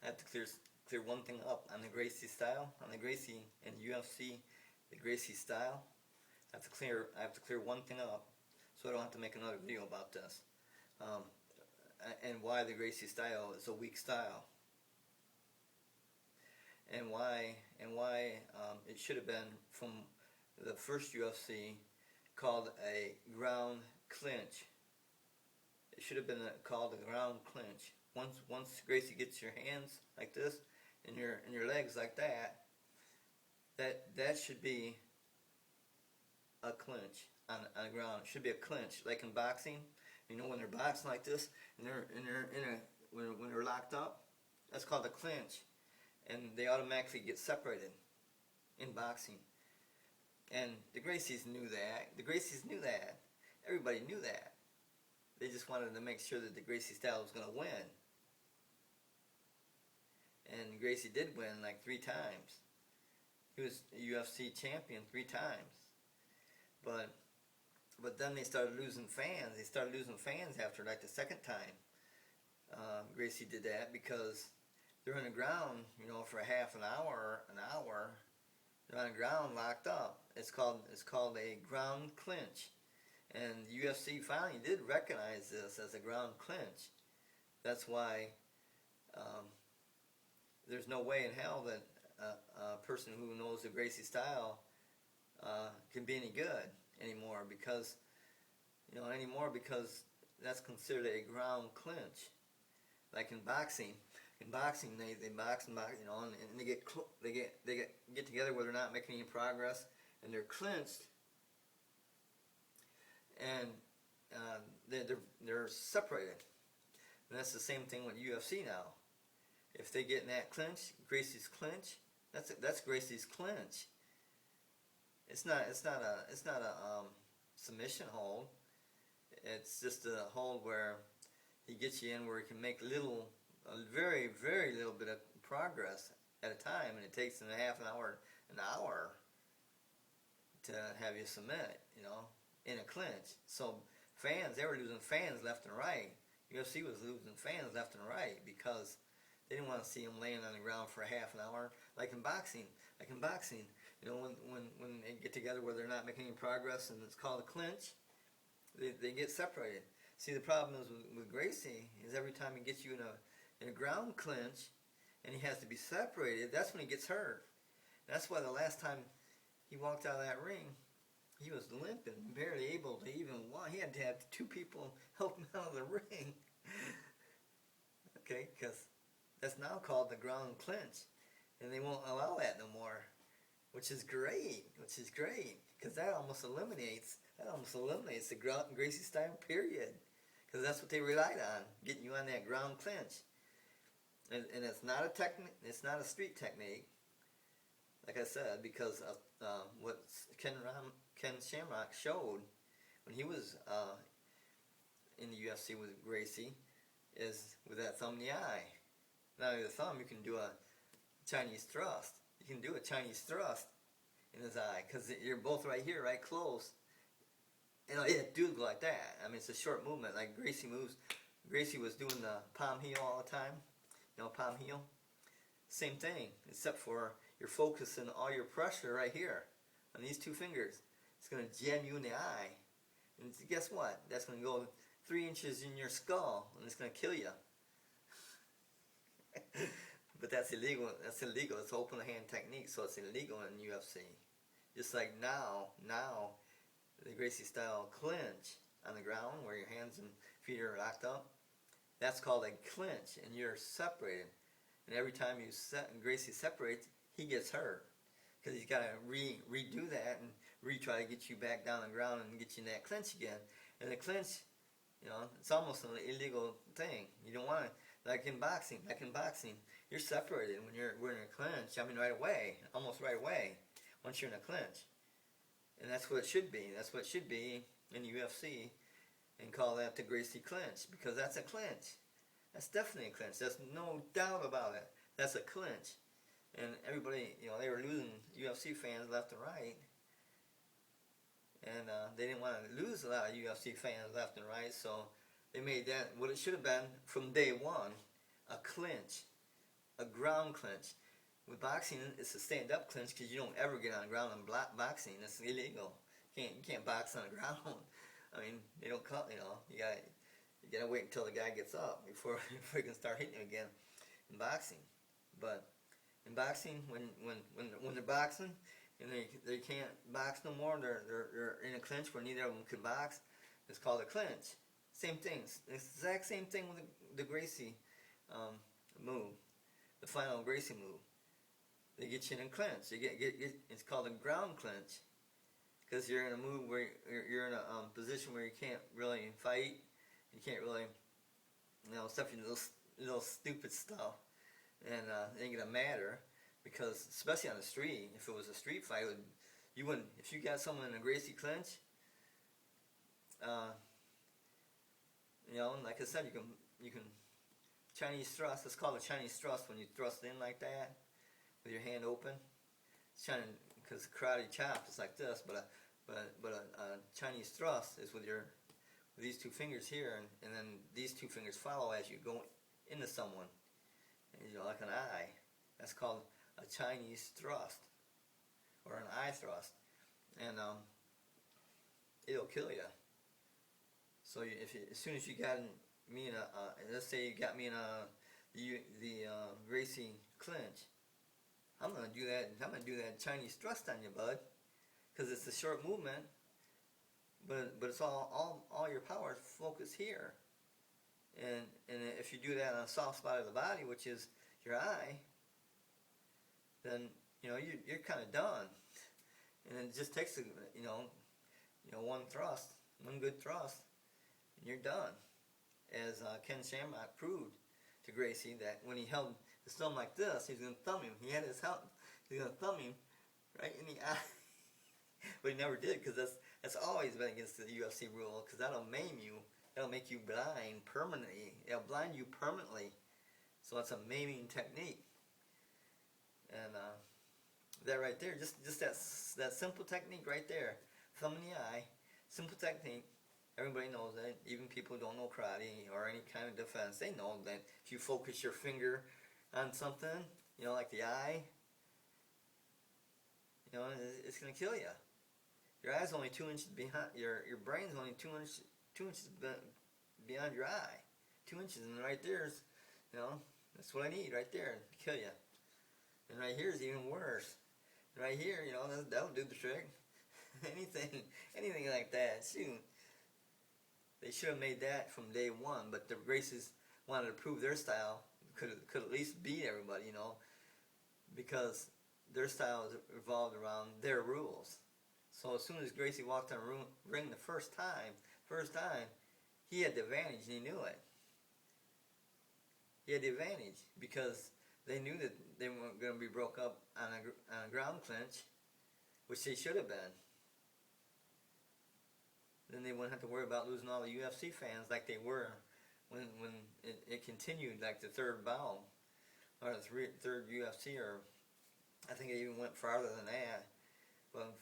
have to clear one thing up on the Gracie style, on the Gracie and UFC, the Gracie style. I have to clear one thing up, so I don't have to make another video about this, and why the Gracie style is a weak style, and why it should have been from the first UFC called a ground clinch. It should have been called a ground clinch. Once Gracie gets your hands like this and your legs like that, that should be a clinch on the ground. It should be a clinch, like in boxing. You know, when they're boxing like this and when they're locked up, that's called a clinch, and they automatically get separated in boxing. And the Gracies knew that. The Gracies knew that. Everybody knew that. They just wanted to make sure that the Gracie style was going to win. And Gracie did win like 3 times. He was a UFC champion 3 times. But then they started losing fans. They started losing fans after like the second time. Gracie did that because they're on the ground, you know, for a half an hour. They're on the ground locked up. It's called a ground clinch. And the UFC finally did recognize this as a ground clinch. That's why there's no way in hell that a person who knows the Gracie style can be any good anymore, because that's considered a ground clinch. Like in boxing, they box and you know, and they get together where they're not making any progress, and they're clinched, and they're separated. And that's the same thing with UFC now. If they get in that clinch, Gracie's clinch, that's Gracie's clinch. It's not a submission hold. It's just a hold where he gets you in where he can make a very, very little bit of progress at a time, and it takes him a half an hour to have you submit, you know, in a clinch. So fans, they were losing fans left and right. UFC was losing fans left and right because they didn't want to see him laying on the ground for a half an hour, like in boxing. You know, when they get together where they're not making any progress and it's called a clinch, they get separated. See, the problem is with Gracie is every time he gets you in a ground clinch and he has to be separated, that's when he gets hurt. And that's why the last time he walked out of that ring, he was limping, barely able to even walk. He had to have 2 people help him out of the ring. Okay, because that's now called the ground clinch, and they won't allow that no more, which is great, because that almost eliminates the Gracie style, period, because that's what they relied on, getting you on that ground clinch, and it's not a technique, it's not a street technique, like I said, because of what Ken Shamrock showed when he was in the UFC with Gracie, is with that thumb in the eye. Not only the thumb, you can do a Chinese thrust. You can do a Chinese thrust in his eye, because you're both right here, right close. And it do go like that. I mean, it's a short movement, like Gracie moves. Gracie was doing the palm heel all the time. You know, palm heel. Same thing, except for you're focusing all your pressure right here on these 2 fingers. It's going to jam you in the eye. And guess what? That's going to go 3 inches in your skull, and it's going to kill you. But that's illegal. That's illegal. It's open hand technique, so it's illegal in UFC. Just like now the Gracie style clinch on the ground where your hands and feet are locked up, that's called a clinch, and you're separated. And every time Gracie separates, he gets hurt, because he's got to redo that and retry to get you back down on the ground and get you in that clinch again. And the clinch, you know, it's almost an illegal thing. You don't want to. Like in boxing, you're separated when we're in a clinch. I mean, right away, almost right away, once you're in a clinch. And that's what it should be. That's what it should be in the UFC, and call that the Gracie clinch, because that's a clinch. That's definitely a clinch. There's no doubt about it. That's a clinch. And everybody, you know, they were losing UFC fans left and right. And they didn't want to lose a lot of UFC fans left and right, so they made that what it should have been from day one, a clinch. a ground clinch. With boxing, it's a stand-up clinch because you don't ever get on the ground in boxing. It's illegal. You can't box on the ground. I mean, they don't cut. You gotta wait until the guy gets up before you can start hitting him again in boxing. But in boxing, when they're boxing and they can't box no more, they're in a clinch where neither of them can box. It's called a clinch. Same thing. It's the exact same thing with the Gracie move, the final Gracie move. They get you in a clinch. It's called a ground clinch because you're in a move where you're in a position where you can't really fight. You can't really, stuff you little stupid stuff, and it ain't gonna matter because especially on the street, if it was a street fight, you wouldn't. If you got someone in a Gracie clinch, like I said, you can Chinese thrust. It's called a Chinese thrust when you thrust in like that with your hand open. It's Chinese because karate chop is like this, but a Chinese thrust is with these two fingers here, and then these two fingers follow as you go into someone, like an eye. That's called a Chinese thrust or an eye thrust, and it'll kill you. So as soon as you got me in let's say you got me in the Gracie clinch, I'm gonna do that. I'm gonna do that Chinese thrust on you, bud, because it's a short movement, but it's all your power focused here, and if you do that on a soft spot of the body, which is your eye, then you're kind of done, and it just takes one thrust, one good thrust, and you're done. As Ken Shamrock proved to Gracie that when he held his thumb like this, he's going to thumb him. He had his help. He's going to thumb him right in the eye. But he never did because that's always been against the UFC rule because that'll maim you. That'll make you blind permanently. It'll blind you permanently. So that's a maiming technique. And that right there, just that simple technique right there, thumb in the eye, simple technique. Everybody knows that. Even people who don't know karate or any kind of defense, they know that if you focus your finger on something, like the eye, it's going to kill you. Your eye's only 2 inches behind, your brain's only 2 inches beyond your eye. 2 inches, and right there's, that's what I need right there to kill you. And right here is even worse. And right here, that'll do the trick. anything like that, shoot. They should have made that from day one, but the Gracies wanted to prove their style could at least beat everybody, because their style is revolved around their rules. So as soon as Gracie walked on the ring the first time, he had the advantage and he knew it. He had the advantage because they knew that they weren't going to be broke up on a ground clinch, which they should have been. Then they wouldn't have to worry about losing all the UFC fans like they were when it continued, like the third bout or the third UFC, or I think it even went farther than that. But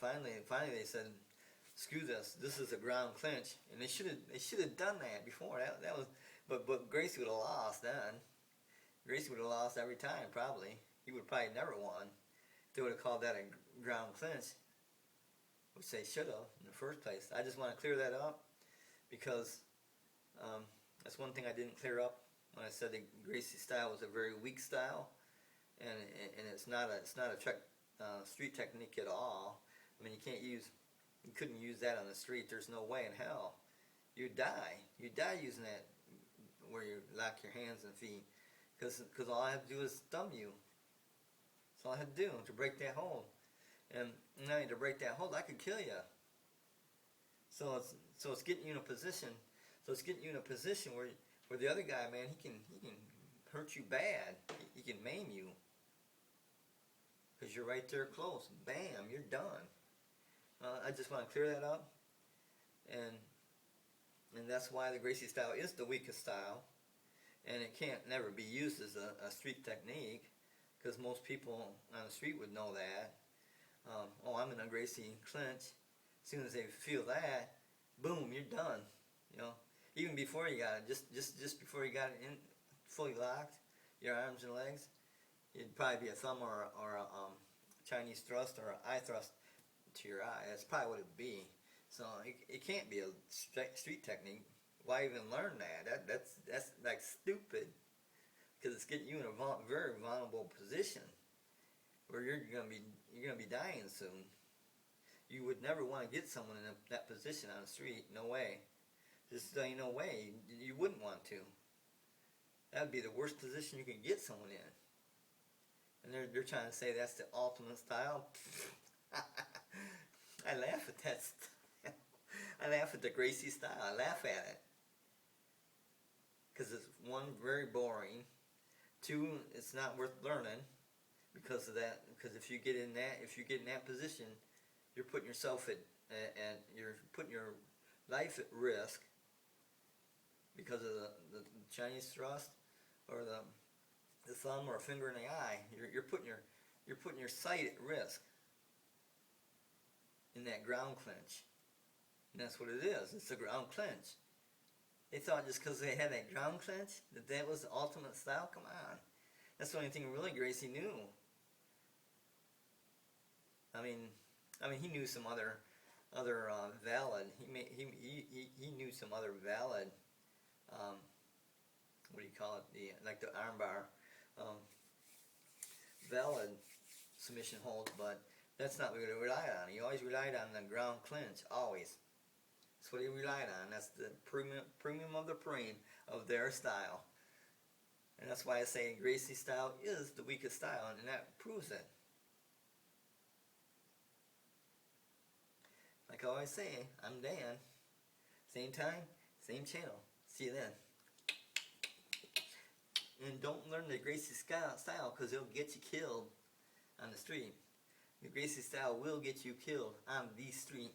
finally they said, "Screw this! This is a ground clinch," and they should have done that before. That was, but Gracie would have lost then. Gracie would have lost every time probably. He would probably never won. They would have called that a ground clinch, which they should have in the first place. I just want to clear that up because that's one thing I didn't clear up when I said the Gracie style was a very weak style, and it's not a street technique at all. I mean, you couldn't use that on the street. There's no way in hell. You'd die using that where you lock your hands and feet, because all I have to do is thumb you. That's all I have to do to break that hold. And now to break that hold, I could kill you. So it's getting you in a position. So it's getting you in a position where the other guy, man, he can hurt you bad. He can maim you because you're right there close. Bam, you're done. I just want to clear that up, and that's why the Gracie style is the weakest style, and it can't never be used as a street technique because most people on the street would know that. I'm in a Gracie clinch. As soon as they feel that, boom, you're done. Even before you got it, just before you got it in fully locked, your arms and legs, it'd probably be a thumb or a Chinese thrust or an eye thrust to your eye. That's probably what it'd be. So it can't be a street technique. Why even learn that? That's like stupid, because it's getting you in a very vulnerable position where you're gonna be dying soon. You would never want to get someone in that position on the street. No way. Just ain't no way. You wouldn't want to. That would be the worst position you could get someone in. And they're trying to say that's the ultimate style. I laugh at that. I laugh at the Gracie style. I laugh at it. Because it's, one, very boring. Two, it's not worth learning because of that. Because if you get in that position, you're putting yourself and you're putting your life at risk because of the Chinese thrust or the thumb or a finger in the eye. You're putting your sight at risk in that ground clinch. And that's what it is. It's a ground clinch. They thought just because they had that ground clinch that was the ultimate style. Come on, that's the only thing really Gracie knew. I mean, he knew some other valid. He knew some other valid. What do you call it? Like the armbar, valid submission holds, but that's not what he relied on. He always relied on the ground clinch. Always. That's what he relied on. That's the premium of the premium of their style. And that's why I say Gracie style is the weakest style, and that proves it. Like I always say, I'm Dan. Same time, same channel. See you then. And don't learn the Gracie style because it'll get you killed on the street. The Gracie style will get you killed on the street.